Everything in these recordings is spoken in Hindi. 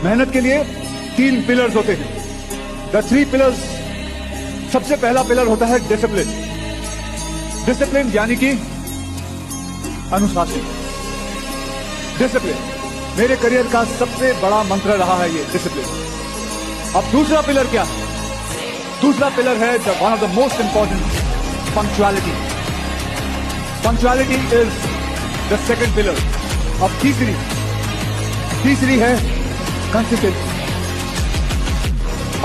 मेहनत के लिए 3 पिलर्स होते हैं। द 3 पिलर्स, सबसे पहला पिलर होता है डिसिप्लिन। डिसिप्लिन यानी कि अनुशासन। डिसिप्लिन मेरे करियर का सबसे बड़ा मंत्र रहा है, ये डिसिप्लिन। अब दूसरा पिलर क्या है? दूसरा पिलर है one of the most important, punctuality. Punctuality is the second pillar. अब तीसरी है कंसिस्टेंसी।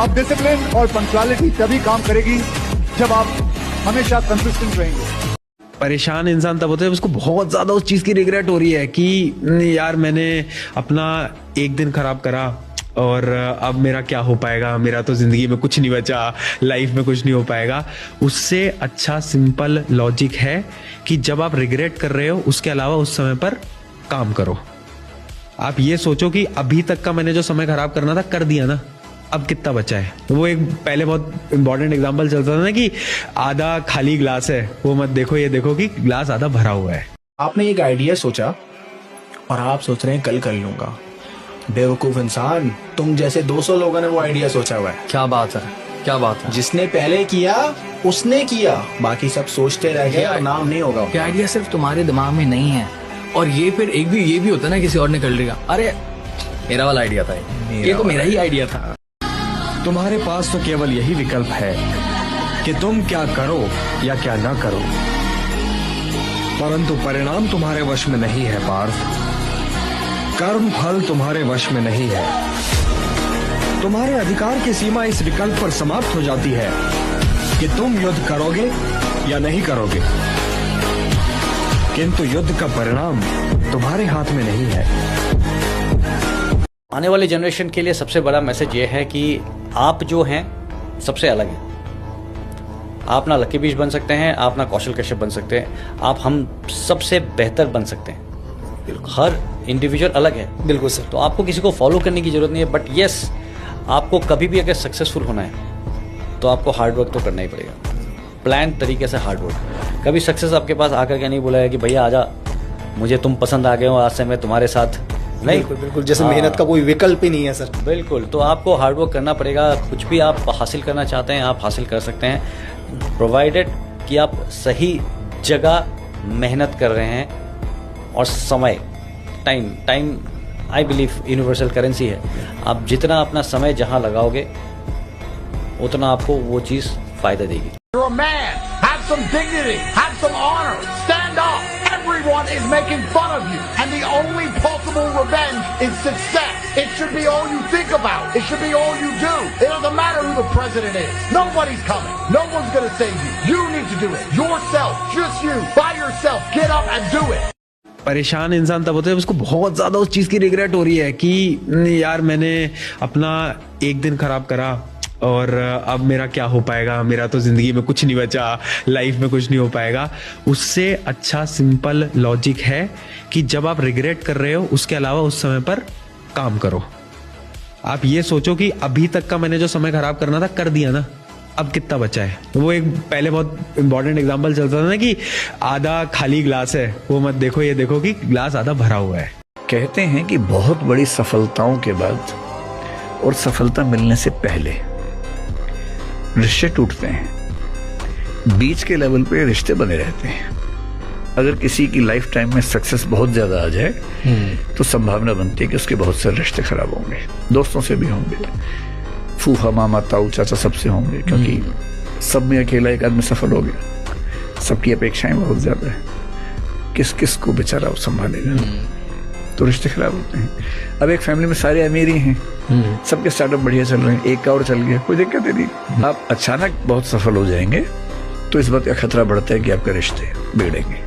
अब डिसिप्लिन और पंक्चुअलिटी तभी काम करेगी जब आप हमेशा कंसिस्टेंट रहेंगे। परेशान इंसान तब होता है उसको बहुत ज्यादा उस चीज की रिग्रेट हो रही है कि यार मैंने अपना एक दिन खराब करा और अब मेरा क्या हो पाएगा, मेरा तो जिंदगी में कुछ नहीं बचा, लाइफ में कुछ नहीं हो पाएगा। उससे अच्छा सिंपल लॉजिक है कि जब आप रिग्रेट कर रहे हो उसके अलावा उस समय पर काम करो। आप ये सोचो कि अभी तक का मैंने जो समय खराब करना था कर दिया ना, अब कितना बचा है। वो एक पहले बहुत इंपॉर्टेंट एग्जांपल चलता था ना कि आधा खाली ग्लास है, वो मत देखो, ये देखो कि ग्लास आधा भरा हुआ है। आपने एक आइडिया सोचा और आप सोच रहे हैं कल कर लूंगा। बेवकूफ इंसान, तुम जैसे 200 लोगों ने वो आइडिया सोचा हुआ है। क्या बात है, क्या बात है। जिसने पहले किया उसने किया, बाकी सब सोचते रह गए और नाम नहीं होगा। ये आइडिया सिर्फ तुम्हारे दिमाग में नहीं है, और ये फिर ये भी होता है ना किसी और ने कर लिया, अरे मेरा वाला आइडिया था, ये तो मेरा ही आइडिया था। तुम्हारे पास तो केवल यही विकल्प है कि तुम क्या करो या क्या ना करो, परंतु परिणाम तुम्हारे वश में नहीं है पार्थ। कर्म फल तुम्हारे वश में नहीं है। तुम्हारे अधिकार की सीमा इस विकल्प पर समाप्त हो जाती है कि तुम युद्ध करोगे या नहीं करोगे, किंतु युद्ध का परिणाम तुम्हारे हाथ में नहीं है। आने वाले जनरेशन के लिए सबसे बड़ा मैसेज ये है कि आप जो हैं सबसे अलग हैं। आप ना लकी बीच बन सकते हैं, आप ना कौशल कश्यप बन सकते हैं, आप हम सबसे बेहतर बन सकते हैं। हर इंडिविजुअल अलग है। बिल्कुल सर। तो आपको किसी को फॉलो करने की जरूरत नहीं है, बट यस, आपको कभी भी अगर सक्सेसफुल होना है तो आपको हार्ड वर्क तो करना ही पड़ेगा। प्लान तरीके से हार्ड वर्क। कभी सक्सेस आपके पास आकर के नहीं बोला है कि भैया आजा, मुझे तुम पसंद आ गए हो, आज से मैं तुम्हारे साथ नहीं। बिल्कुल जैसे मेहनत का कोई विकल्प ही नहीं है सर। बिल्कुल, तो आपको हार्ड वर्क करना पड़ेगा। कुछ भी आप हासिल करना चाहते हैं आप हासिल कर सकते हैं, प्रोवाइडेड कि आप सही जगह मेहनत कर रहे हैं। और समय, time I believe universal currency है। आप जितना अपना समय जहां लगाओगे उतना आपको वो चीज फायदा देगी। You're a man. Have some dignity. Have some honor. Stand up. Everyone is making fun of you. And the only possible revenge is success. It should be all you think about. It should be all you do. It doesn't matter who the president is. Nobody's coming. No one's going to save you. You need to do it. Yourself. Just you. By yourself. Get up and do it. परेशान इंसान तब होता है उसको बहुत ज्यादा उस चीज की रिग्रेट हो रही है कि यार मैंने अपना एक दिन खराब करा और अब मेरा क्या हो पाएगा, मेरा तो जिंदगी में कुछ नहीं बचा, लाइफ में कुछ नहीं हो पाएगा। उससे अच्छा सिंपल लॉजिक है कि जब आप रिग्रेट कर रहे हो उसके अलावा उस समय पर काम करो। आप ये सोचो कि अभी तक का मैंने जो समय खराब करना था कर दिया ना, अब कितना बचा है। वो एक पहले बहुत इंपॉर्टेंट एग्जांपल चलता था ना कि आधा खाली ग्लास है, वो मत देखो, ये देखो कि ग्लास आधा भरा हुआ है। कहते हैं कि बहुत बड़ी सफलताओं के बाद और सफलता मिलने से पहले रिश्ते टूटते हैं। बीच के लेवल पे रिश्ते बने रहते हैं। अगर किसी की लाइफ टाइम में सक्सेस बहुत ज्यादा आ जाए तो संभावना बनती है कि उसके बहुत सारे रिश्ते खराब होंगे। दोस्तों से भी होंगे, फूफा मामा ताऊ चाचा सबसे होंगे, क्योंकि सब में अकेला एक आदमी सफल हो गया। सबकी अपेक्षाएं बहुत ज्यादा है, किस किस को बेचारा संभालेगा, तो रिश्ते खराब होते हैं। अब एक फैमिली में सारे अमीर ही हैं, सबके स्टार्टअप बढ़िया चल रहे हैं, एक का और चल गया, कोई दिक्कत ही नहीं। आप अचानक बहुत सफल हो जाएंगे तो इस बात का खतरा बढ़ता है कि आपके रिश्ते बिगड़ेंगे।